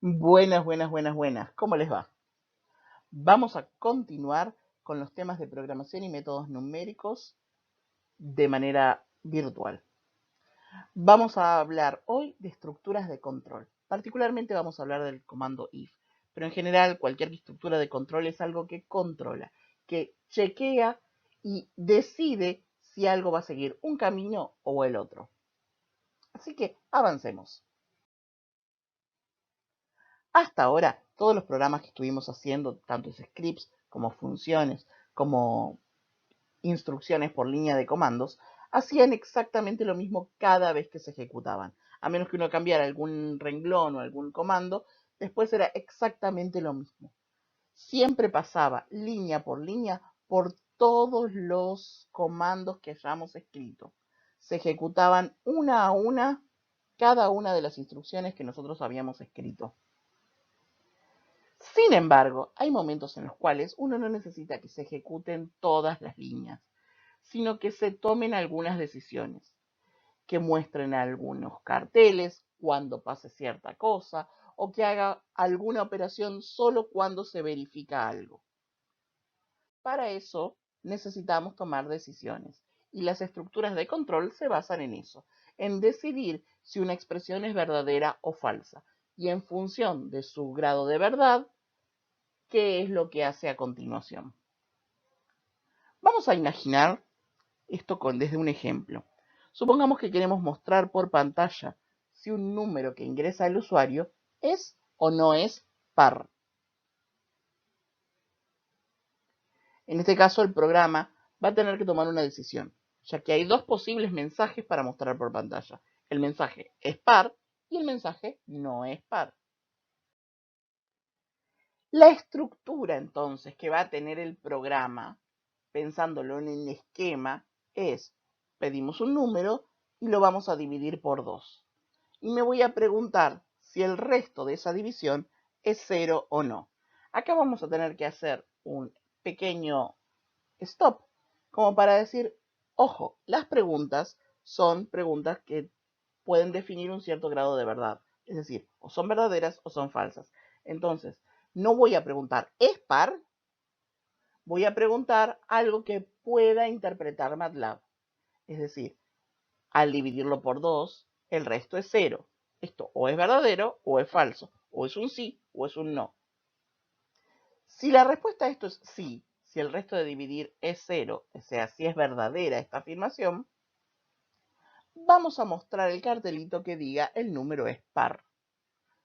Buenas, buenas, buenas, buenas. ¿Cómo les va? Vamos a continuar con los temas de programación y métodos numéricos de manera virtual. Vamos a hablar hoy de estructuras de control. Particularmente vamos a hablar del comando if, pero en general cualquier estructura de control es algo que controla, que chequea y decide si algo va a seguir un camino o el otro. Así que avancemos. Hasta ahora, todos los programas que estuvimos haciendo, tanto scripts como funciones, como instrucciones por línea de comandos, hacían exactamente lo mismo cada vez que se ejecutaban. A menos que uno cambiara algún renglón o algún comando, después era exactamente lo mismo. Siempre pasaba línea por todos los comandos que hayamos escrito. Se ejecutaban una a una cada una de las instrucciones que nosotros habíamos escrito. Sin embargo, hay momentos en los cuales uno no necesita que se ejecuten todas las líneas, sino que se tomen algunas decisiones, que muestren algunos carteles cuando pase cierta cosa o que haga alguna operación solo cuando se verifica algo. Para eso necesitamos tomar decisiones y las estructuras de control se basan en eso, en decidir si una expresión es verdadera o falsa y en función de su grado de verdad, qué es lo que hace a continuación. Vamos a imaginar esto desde un ejemplo. Supongamos que queremos mostrar por pantalla si un número que ingresa el usuario es o no es par. En este caso, el programa va a tener que tomar una decisión, ya que hay dos posibles mensajes para mostrar por pantalla. El mensaje es par y el mensaje no es par. La estructura entonces que va a tener el programa, pensándolo en el esquema, es pedimos un número y lo vamos a dividir por 2. Y me voy a preguntar si el resto de esa división es 0 o no. Acá vamos a tener que hacer un pequeño stop, como para decir, ojo, las preguntas son preguntas que pueden definir un cierto grado de verdad. Es decir, o son verdaderas o son falsas. Entonces, no voy a preguntar, ¿es par? Voy a preguntar algo que pueda interpretar MATLAB. Es decir, al dividirlo por 2, el resto es 0. Esto o es verdadero o es falso, o es un sí o es un no. Si la respuesta a esto es sí, si el resto de dividir es 0, o sea, si es verdadera esta afirmación, vamos a mostrar el cartelito que diga el número es par.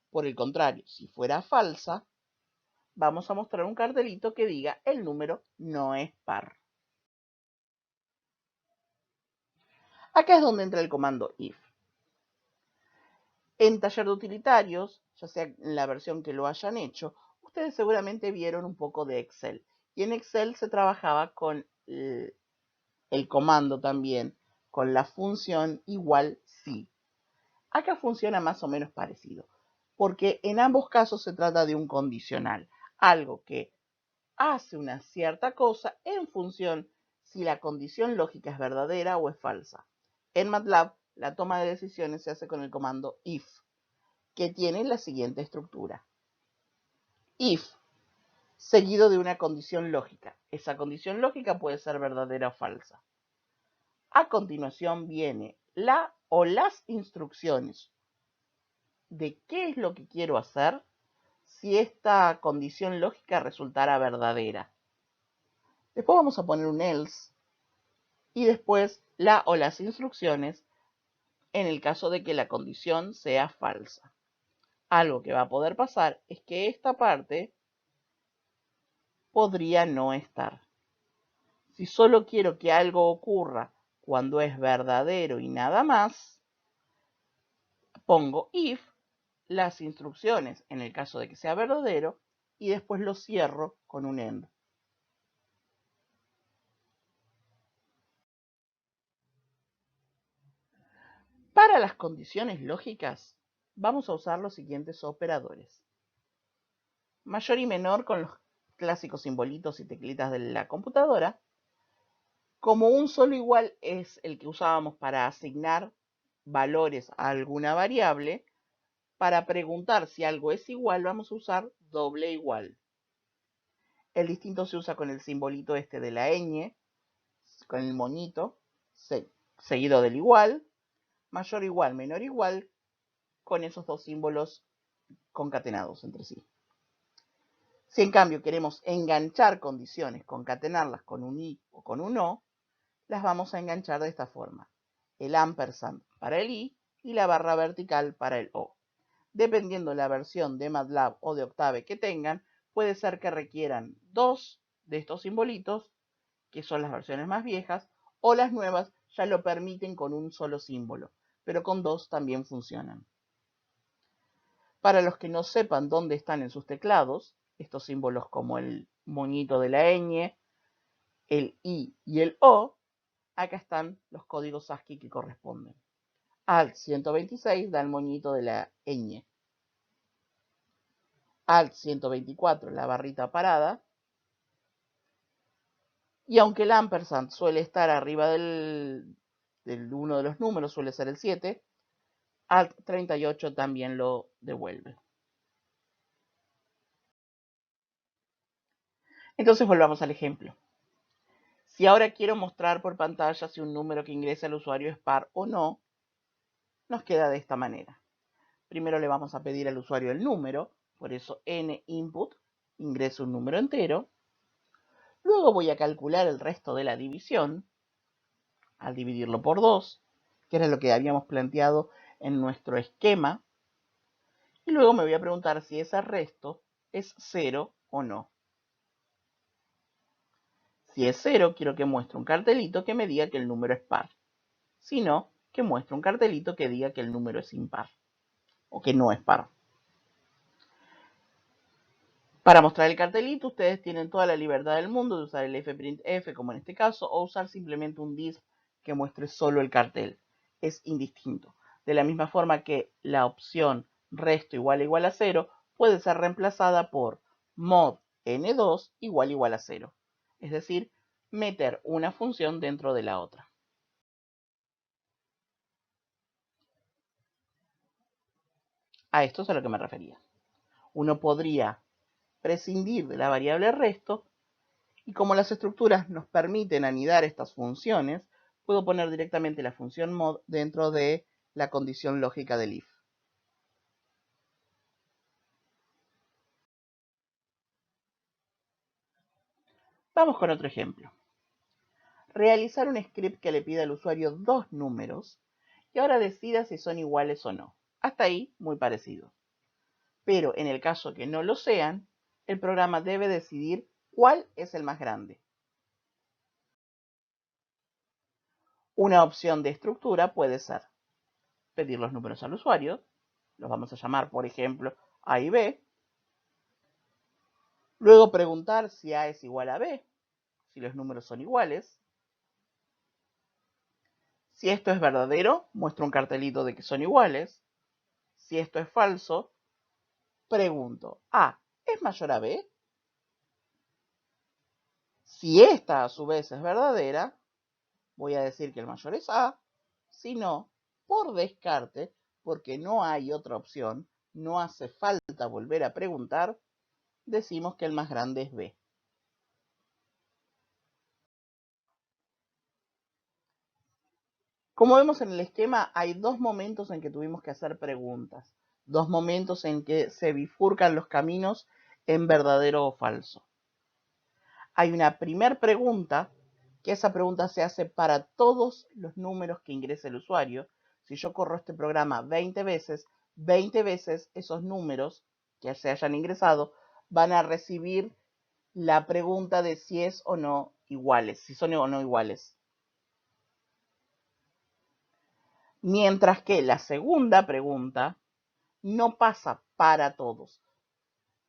Por el contrario, si fuera falsa, vamos a mostrar un cartelito que diga el número no es par. Acá es donde entra el comando if. En taller de utilitarios, ya sea en la versión que lo hayan hecho, ustedes seguramente vieron un poco de Excel. Y en Excel se trabajaba con el comando también, con la función igual sí. Acá funciona más o menos parecido, porque en ambos casos se trata de un condicional, algo que hace una cierta cosa en función si la condición lógica es verdadera o es falsa. En MATLAB, la toma de decisiones se hace con el comando if, que tiene la siguiente estructura. If, seguido de una condición lógica. Esa condición lógica puede ser verdadera o falsa. A continuación viene la o las instrucciones de qué es lo que quiero hacer si esta condición lógica resultara verdadera. Después vamos a poner un else y después la o las instrucciones en el caso de que la condición sea falsa. Algo que va a poder pasar es que esta parte podría no estar. Si solo quiero que algo ocurra cuando es verdadero y nada más, pongo if, las instrucciones en el caso de que sea verdadero, y después lo cierro con un end. Para las condiciones lógicas, vamos a usar los siguientes operadores. Mayor y menor con los clásicos simbolitos y teclitas de la computadora. Como un solo igual es el que usábamos para asignar valores a alguna variable, Para preguntar si algo es igual, vamos a usar doble igual. El distinto se usa con el simbolito este de la ñ, con el moñito, seguido del igual, mayor igual, menor igual, con esos dos símbolos concatenados entre sí. Si en cambio queremos enganchar condiciones, concatenarlas con un i o con un o, las vamos a enganchar de esta forma. El ampersand para el i y la barra vertical para el o. Dependiendo la versión de MATLAB o de Octave que tengan, puede ser que requieran dos de estos simbolitos, que son las versiones más viejas, o las nuevas ya lo permiten con un solo símbolo, pero con dos también funcionan. Para los que no sepan dónde están en sus teclados, estos símbolos como el moñito de la ñ, el i y el o, acá están los códigos ASCII que corresponden. Alt 126 da el moñito de la ñ. Alt 124 la barrita parada. Y aunque el ampersand suele estar arriba del uno de los números, suele ser el 7, Alt 38 también lo devuelve. Entonces volvamos al ejemplo. Si ahora quiero mostrar por pantalla si un número que ingresa el usuario es par o no, nos queda de esta manera. Primero le vamos a pedir al usuario el número, por eso n input, ingreso un número entero. Luego voy a calcular el resto de la división, al dividirlo por 2, que era lo que habíamos planteado en nuestro esquema. Y luego me voy a preguntar si ese resto es 0 o no. Si es 0, quiero que muestre un cartelito que me diga que el número es par. Si no, que muestre un cartelito que diga que el número es impar o que no es par. Para mostrar el cartelito, ustedes tienen toda la libertad del mundo de usar el fprintf como en este caso, o usar simplemente un div que muestre solo el cartel. Es indistinto. De la misma forma que la opción resto igual a 0 puede ser reemplazada por mod n2 igual a 0. Es decir, meter una función dentro de la otra. A esto es a lo que me refería. Uno podría prescindir de la variable resto y como las estructuras nos permiten anidar estas funciones, puedo poner directamente la función mod dentro de la condición lógica del if. Vamos con otro ejemplo. Realizar un script que le pida al usuario dos números y ahora decida si son iguales o no. Hasta ahí, muy parecido. Pero en el caso que no lo sean, el programa debe decidir cuál es el más grande. Una opción de estructura puede ser pedir los números al usuario, los vamos a llamar, por ejemplo, A y B. Luego preguntar si A es igual a B, si los números son iguales. Si esto es verdadero, muestro un cartelito de que son iguales. Si esto es falso, pregunto, ¿A es mayor a B? Si esta a su vez es verdadera, voy a decir que el mayor es A. Si no, por descarte, porque no hay otra opción, no hace falta volver a preguntar, decimos que el más grande es B. Como vemos en el esquema, hay dos momentos en que tuvimos que hacer preguntas, dos momentos en que se bifurcan los caminos en verdadero o falso. Hay una primer pregunta, que esa pregunta se hace para todos los números que ingrese el usuario. Si yo corro este programa 20 veces esos números que se hayan ingresado van a recibir la pregunta de si es o no iguales, si son o no iguales. Mientras que la segunda pregunta no pasa para todos,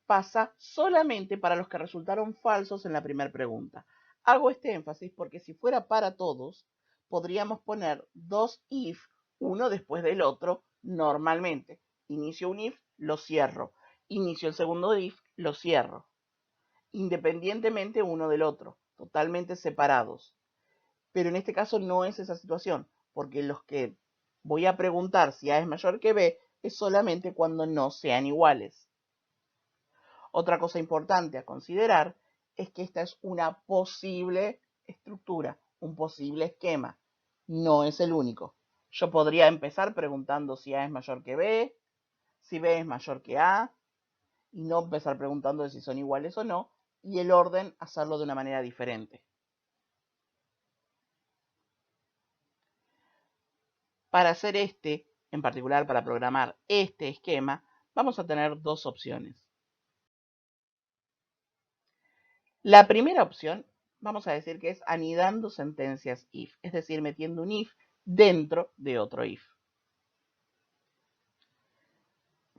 pasa solamente para los que resultaron falsos en la primera pregunta. Hago este énfasis porque si fuera para todos, podríamos poner dos if, uno después del otro, normalmente. Inicio un if, lo cierro. Inicio el segundo if, lo cierro. Independientemente uno del otro, totalmente separados. Pero en este caso no es esa situación, porque los que voy a preguntar si A es mayor que B es solamente cuando no sean iguales. Otra cosa importante a considerar es que esta es una posible estructura, un posible esquema. No es el único. Yo podría empezar preguntando si A es mayor que B, si B es mayor que A, y no empezar preguntando de si son iguales o no, y el orden hacerlo de una manera diferente. Para hacer en particular para programar este esquema, vamos a tener dos opciones. La primera opción, vamos a decir que es anidando sentencias if, es decir, metiendo un if dentro de otro if.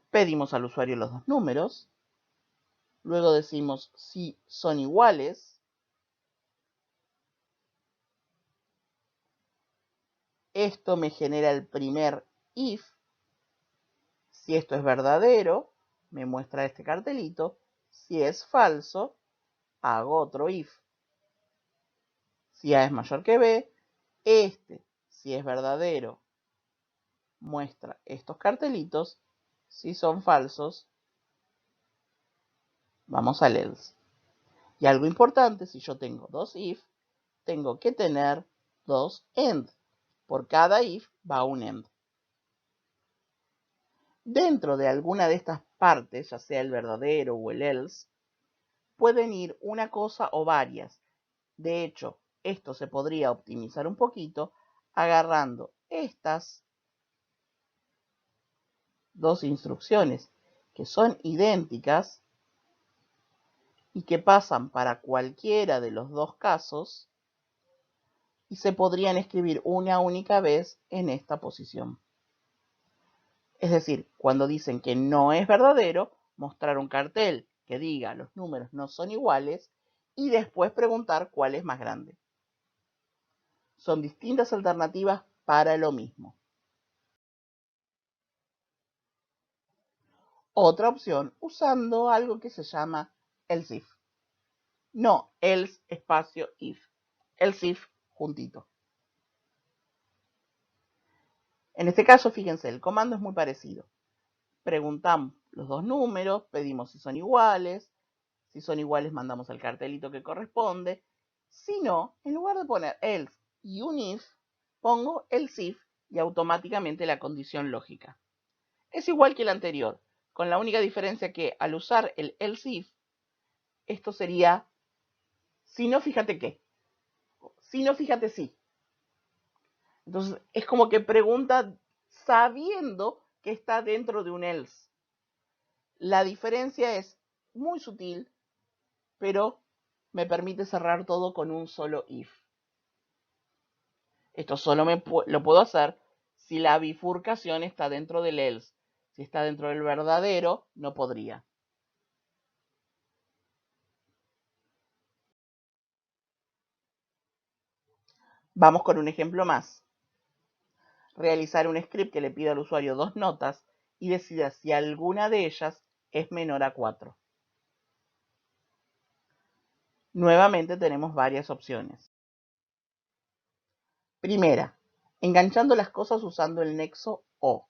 Pedimos al usuario los dos números, luego decimos si son iguales, esto me genera el primer if, si esto es verdadero, me muestra este cartelito, si es falso, hago otro if. Si A es mayor que B, si es verdadero, muestra estos cartelitos. Si son falsos, vamos al else. Y algo importante, si yo tengo dos if, tengo que tener dos end. Por cada if va un end. Dentro de alguna de estas partes, ya sea el verdadero o el else, pueden ir una cosa o varias. De hecho, esto se podría optimizar un poquito agarrando estas dos instrucciones que son idénticas y que pasan para cualquiera de los dos casos y se podrían escribir una única vez en esta posición. Es decir, cuando dicen que no es verdadero, mostrar un cartel que diga los números no son iguales y después preguntar cuál es más grande. Son distintas alternativas para lo mismo. Otra opción usando algo que se llama else if. No else espacio if. Else if juntito. En este caso, fíjense, el comando es muy parecido. Preguntamos los dos números, pedimos si son iguales mandamos el cartelito que corresponde. Si no, en lugar de poner else y un if, pongo else if y automáticamente la condición lógica. Es igual que el anterior, con la única diferencia que al usar el else if, esto sería si no, fíjate qué. Si no, fíjate sí. Entonces, es como que pregunta sabiendo que está dentro de un else. La diferencia es muy sutil, pero me permite cerrar todo con un solo if. Esto solo lo puedo hacer si la bifurcación está dentro del else. Si está dentro del verdadero, no podría. Vamos con un ejemplo más. Realizar un script que le pida al usuario dos notas y decida si alguna de ellas es menor a 4. Nuevamente tenemos varias opciones. Primera, enganchando las cosas usando el nexo O.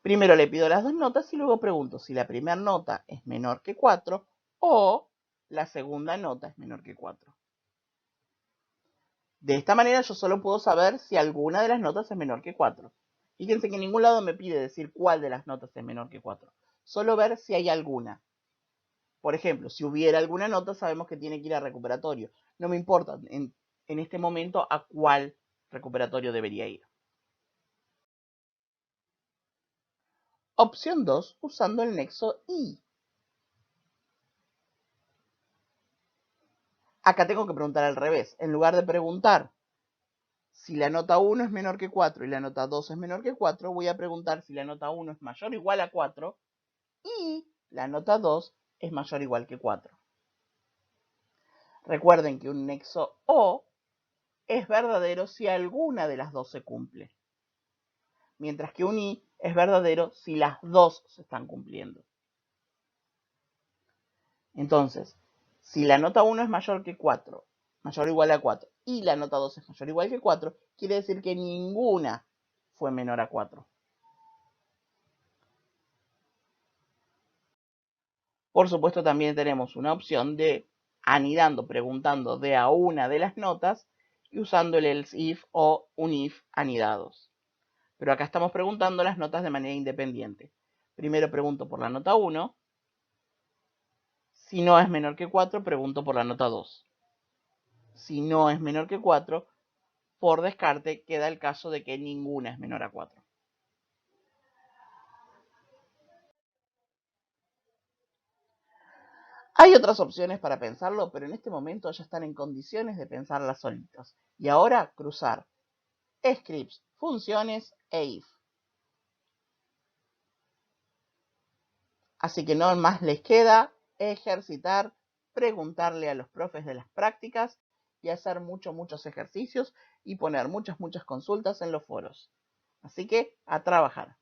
Primero le pido las dos notas y luego pregunto si la primera nota es menor que 4 o la segunda nota es menor que 4. De esta manera yo solo puedo saber si alguna de las notas es menor que 4. Fíjense que en ningún lado me pide decir cuál de las notas es menor que 4. Solo ver si hay alguna. Por ejemplo, si hubiera alguna nota, sabemos que tiene que ir a recuperatorio. No me importa en este momento a cuál recuperatorio debería ir. Opción 2, usando el nexo y. Acá tengo que preguntar al revés. En lugar de preguntar si la nota 1 es menor que 4 y la nota 2 es menor que 4, voy a preguntar si la nota 1 es mayor o igual a 4 y la nota 2 es mayor o igual que 4. Recuerden que un nexo O es verdadero si alguna de las dos se cumple, mientras que un y es verdadero si las dos se están cumpliendo. Entonces, si la nota 1 es mayor que 4, mayor o igual a 4, y la nota 2 es mayor o igual que 4, quiere decir que ninguna fue menor a 4. Por supuesto, también tenemos una opción de anidando, preguntando de a una de las notas y usando el else if o un if anidados. Pero acá estamos preguntando las notas de manera independiente. Primero pregunto por la nota 1. Si no es menor que 4, pregunto por la nota 2. Si no es menor que 4, por descarte queda el caso de que ninguna es menor a 4. Hay otras opciones para pensarlo, pero en este momento ya están en condiciones de pensarlas solitos. Y ahora cruzar scripts, funciones e if. Así que no más les queda ejercitar, preguntarle a los profes de las prácticas y hacer muchos ejercicios y poner muchas consultas en los foros. Así que a trabajar.